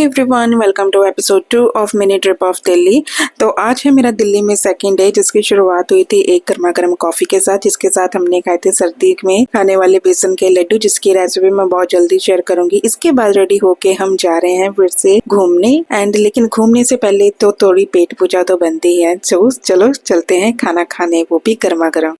Everyone, welcome to episode 2 of mini trip of Delhi. तो आज है मेरा दिल्ली में सेकंड डे, जिसकी शुरुआत हुई थी एक गर्मा गर्म कॉफी के साथ, जिसके साथ हमने खाए थे सर्दी में खाने वाले बेसन के लड्डू, जिसकी रेसिपी मैं बहुत जल्दी शेयर करूंगी। इसके बाद रेडी होके हम जा रहे हैं फिर से घूमने लेकिन घूमने से पहले तो थोड़ी पेट पूजा तो बनती है। चलो चलते हैं खाना खाने, वो भी गर्मा गर्म।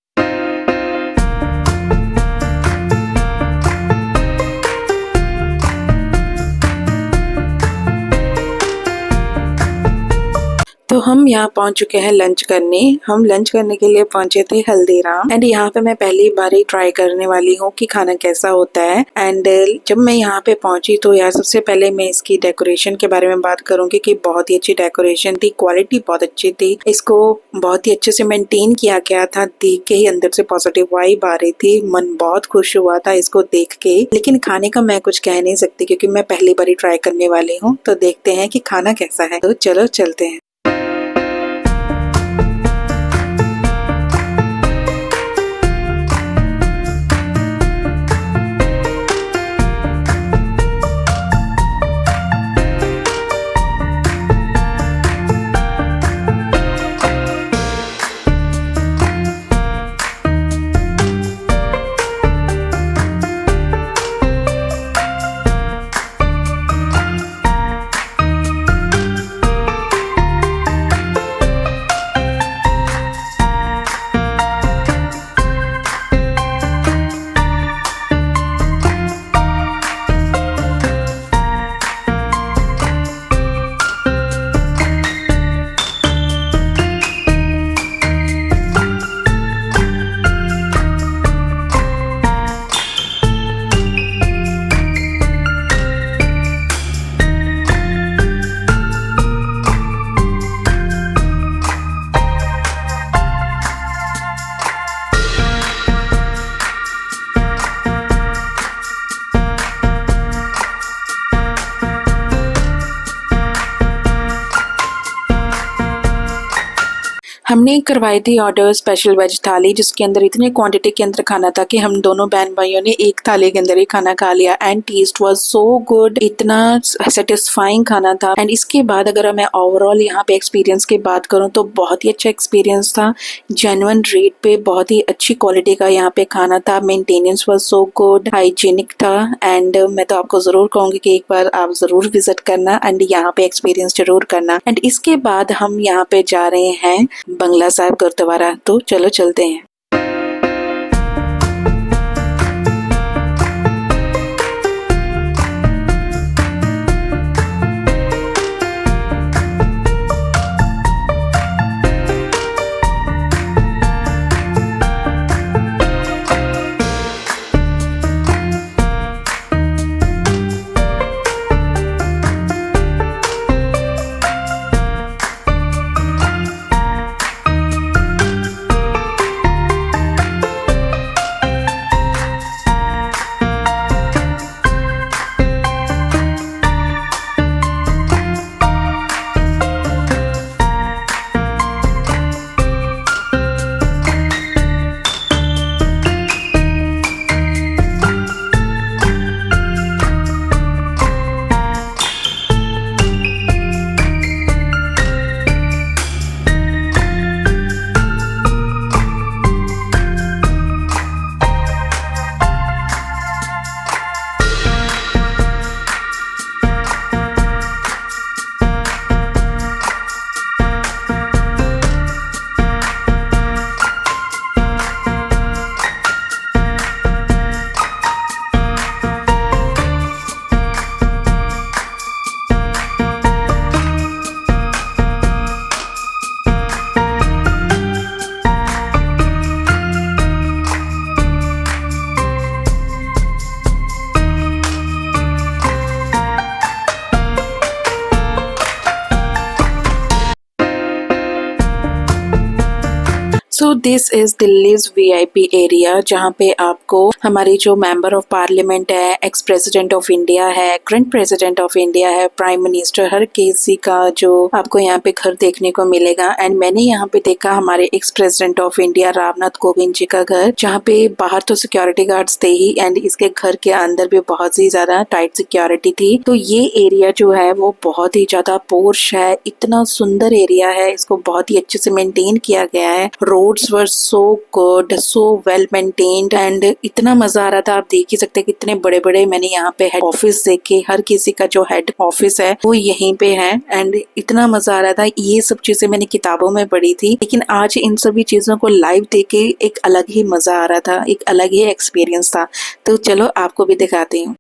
तो हम यहाँ पहुँच चुके हैं लंच करने। हम लंच करने के लिए पहुंचे थे हल्दीराम एंड यहाँ पे मैं पहली बार ही ट्राई करने वाली हूँ कि खाना कैसा होता है। एंड जब मैं यहाँ पे पहुंची तो यार सबसे पहले मैं इसकी डेकोरेशन के बारे में बात करूंगी कि बहुत ही अच्छी डेकोरेशन थी, क्वालिटी बहुत अच्छी थी, इसको बहुत ही अच्छे से मेंटेन किया गया था। देख के ही अंदर से पॉजिटिव वाइब आ रही थी, मन बहुत खुश हुआ था इसको देख के। लेकिन खाने का मैं कुछ कह नहीं सकती क्योंकि मैं पहली बार ही ट्राई करने वाली हूँ। तो देखते हैं कि खाना कैसा है। तो चलो चलते हैं। हमने करवाई थी ऑर्डर स्पेशल वेज थाली, जिसके अंदर इतने क्वांटिटी के अंदर खाना था कि हम दोनों बहन भाइयों ने एक थाली के अंदर ही खाना खा लिया। And taste was so good, इतना सेटिस्फाइंग खाना था। एंड इसके बाद अगर मैं ओवरऑल यहाँ पे एक्सपीरियंस की बात करूँ तो बहुत ही अच्छा एक्सपीरियंस था। जेन्युइन रेट पे बहुत ही अच्छी क्वालिटी का यहाँ पे खाना था। Maintenance was so good, hygienic था। एंड मैं तो आपको जरूर कहूंगी कि एक बार आप जरूर विजिट करना एंड यहाँ पे एक्सपीरियंस जरूर करना। एंड इसके बाद हम यहाँ पे जा रहे हैं बंगला साहिब गुरुद्वारा। तो चलो चलते हैं। सो this is Delhi's VIP area, जहाँ पे आपको हमारी जो मेंबर ऑफ पार्लियामेंट है, एक्स प्रेसिडेंट ऑफ इंडिया है, करंट प्रेसिडेंट ऑफ इंडिया है, प्राइम मिनिस्टर, हर किसी का जो आपको यहाँ पे घर देखने को मिलेगा। एंड मैंने यहाँ पे देखा हमारे ex president of India Ramnath Kovind ji का घर, जहाँ पे बाहर तो सिक्योरिटी गार्ड्स थे ही, एंड इसके घर के अंदर भी बहुत ही ज्यादा टाइट सिक्योरिटी थी। तो ये एरिया जो है वो बहुत ही ज्यादा पोर्श है, इतना सुंदर एरिया है, इसको बहुत ही अच्छे से मेंटेन किया गया है। Roads were so good, so well maintained, and इतना मजा आ रहा था। आप देख ही सकते हैं कितने बड़े बड़े मैंने यहाँ पे हेड ऑफिस देखे, हर किसी का जो हेड ऑफिस है वो यहीं पे है, एंड इतना मजा आ रहा था। ये सब चीजें मैंने किताबों में पढ़ी थी, लेकिन आज इन सभी चीजों को लाइव देख के एक अलग ही मजा आ रहा था, एक अलग ही एक्सपीरियंस था। तो चलो आपको भी दिखाती हूँ।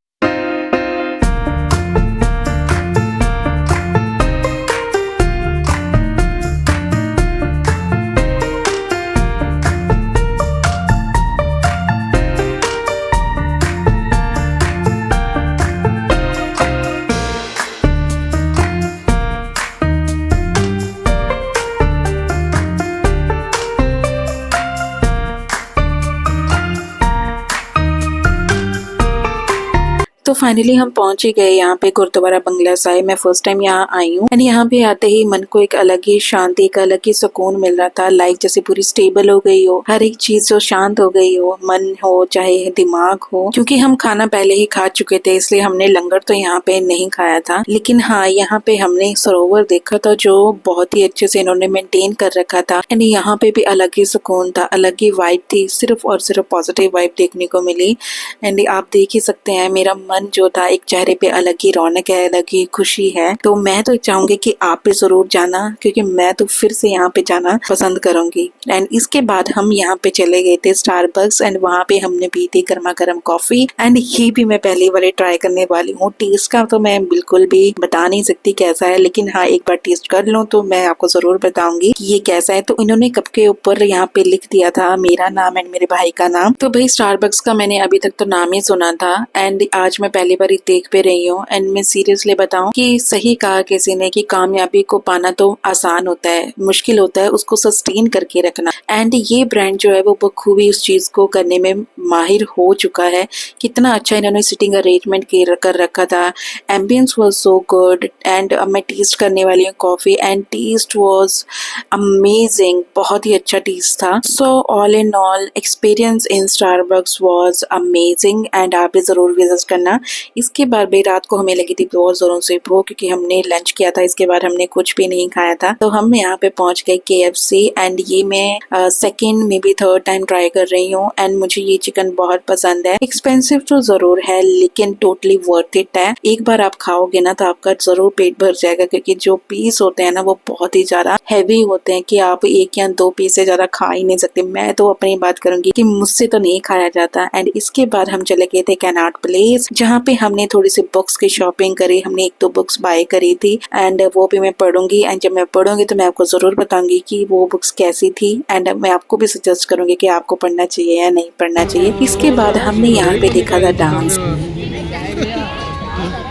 तो फाइनली हम पहुंच ही गए यहाँ पे गुरुद्वारा बंगला साहिब। मैं फर्स्ट टाइम यहाँ आई हूँ, एंड यहाँ पे आते ही मन को एक अलग ही शांति, एक अलग ही सुकून मिल रहा था। लाइफ जैसे पूरी स्टेबल हो गई हो, हर एक चीज जो शांत हो गई हो, मन हो चाहे दिमाग हो। क्योंकि हम खाना पहले ही खा चुके थे, इसलिए हमने लंगर तो यहाँ पे नहीं खाया था, लेकिन हाँ यहाँ पे हमने सरोवर देखा था जो बहुत ही अच्छे से इन्होंने मेंटेन कर रखा था। एंड यहाँ पे भी अलग ही सुकून था, अलग ही वाइब थी, सिर्फ और सिर्फ पॉजिटिव वाइब देखने को मिली। एंड आप देख ही सकते हैं मेरा मन जो था, एक चेहरे पे अलग ही रौनक है, अलग ही खुशी है। तो मैं तो चाहूंगी कि आप भी जरूर जाना, क्योंकि मैं तो फिर से यहाँ पे जाना पसंद करूंगी। एंड इसके बाद हम यहाँ पे चले गए थे स्टारबक्स, एंड वहाँ पे हमने पी थी गर्मा गर्म कॉफी। एंड ये भी मैं पहली बार ट्राई करने वाली हूँ। टेस्ट का तो मैं बिल्कुल भी बता नहीं सकती कैसा है, लेकिन हाँ एक बार टेस्ट कर लूँ तो मैं आपको जरूर बताऊंगी कि ये कैसा है। तो इन्होंने कप के ऊपर यहाँ पे लिख दिया था मेरा नाम एंड मेरे भाई का नाम। तो भाई स्टारबक्स का मैंने अभी तक तो नाम ही सुना था, एंड आज मैं पहली बार देख पे रही हूँ। एंड मैं सीरियसली बताऊं कि सही कहा किसी ने कि कामयाबी को पाना तो आसान होता है, मुश्किल होता है उसको सस्टेन करके रखना। एंड ये ब्रांड जो है वो बखूबी उस चीज को करने में माहिर हो चुका है। कितना अच्छा इन्होंने सिटिंग अरेंजमेंट कर रखा था। Ambiance was so good, and अब मैं टेस्ट करने वाली हूँ coffee, and taste was amazing, बहुत ही अच्छा टेस्ट था। So all in all experience in Starbucks was amazing, and आप भी जरूर विजिट करना। इसके बाद भी रात को हमें लगी थी बहुत जोरों से भूख, क्योंकि हमने लंच किया था, इसके बाद हमने कुछ भी नहीं खाया था। तो हम यहाँ पे पहुंच गए KFC, एंड ये मैं second may be third time try कर रही हूँ। एंड मुझे ये चिकन बहुत पसंद है। एक्सपेंसिव तो जरूर है, लेकिन टोटली वर्थ इट है। एक बार आप खाओगे ना तो आपका जरूर पेट भर जाएगा, क्योंकि जो पीस होते हैं ना वो बहुत ही ज्यादा हैवी होते हैं कि आप एक या दो पीस से ज्यादा खा ही नहीं सकते। मैं तो अपनी बात करूंगी कि मुझसे तो नहीं खाया जाता। एंड इसके बाद हम चले गए थे कैनॉट प्लेस, जहाँ पे हमने थोड़ी सी बुक्स की शॉपिंग करी। हमने एक दो बुक्स बाय करी थी, एंड वो भी मैं पढ़ूंगी। एंड जब मैं पढ़ूंगी तो मैं आपको जरूर बताऊंगी कि वो बुक्स कैसी थी, एंड मैं आपको भी सजेस्ट करूंगी कि आपको पढ़ना चाहिए या नहीं पढ़ना चाहिए। इसके बाद हमने यहाँ पे देखा था डांस।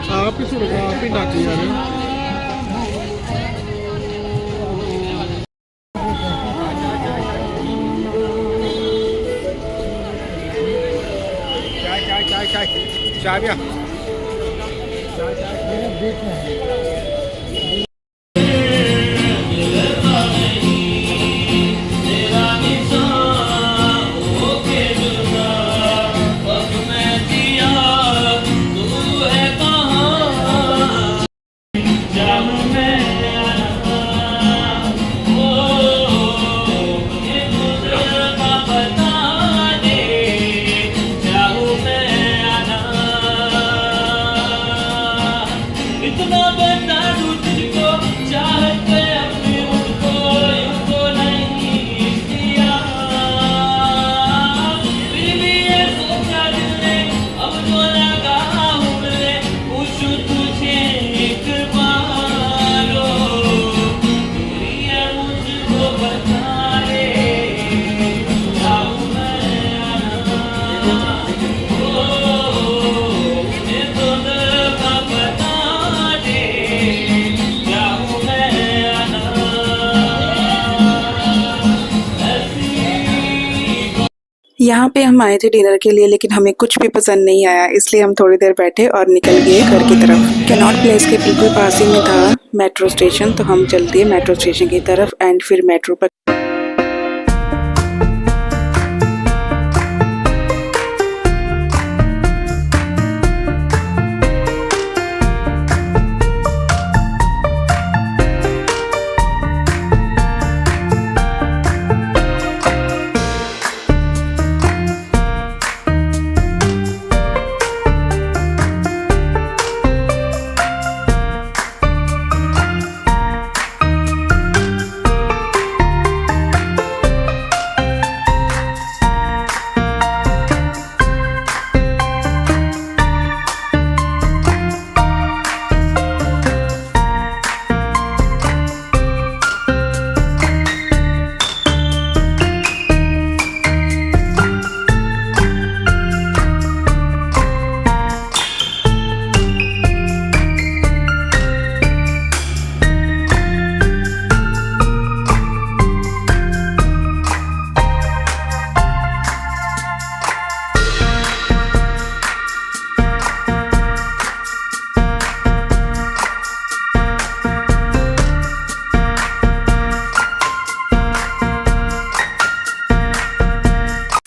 आप ही सुनो, आप ही नाच यार। चाय भैया, इतना यहाँ पे हम आए थे डिनर के लिए, लेकिन हमें कुछ भी पसंद नहीं आया, इसलिए हम थोड़ी देर बैठे और निकल गए घर की तरफ। कैनॉट प्लेस के बिल्कुल पास ही में था मेट्रो स्टेशन, तो हम चल दिए मेट्रो स्टेशन की तरफ एंड फिर मेट्रो पर।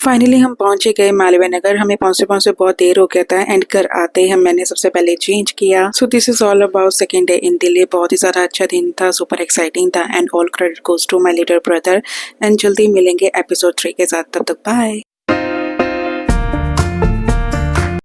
फाइनली हम पहुंचे गए मालवीय नगर। हमें पहुंचे बहुत देर हो गया था एंड घर आते ही मैंने सबसे पहले चेंज किया। So this is all about second day in Delhi. बहुत ही ज्यादा अच्छा दिन था, सुपर एक्साइटिंग था and all credit goes to my little brother. And जल्दी मिलेंगे एपिसोड 3 के साथ, तब तक बाय।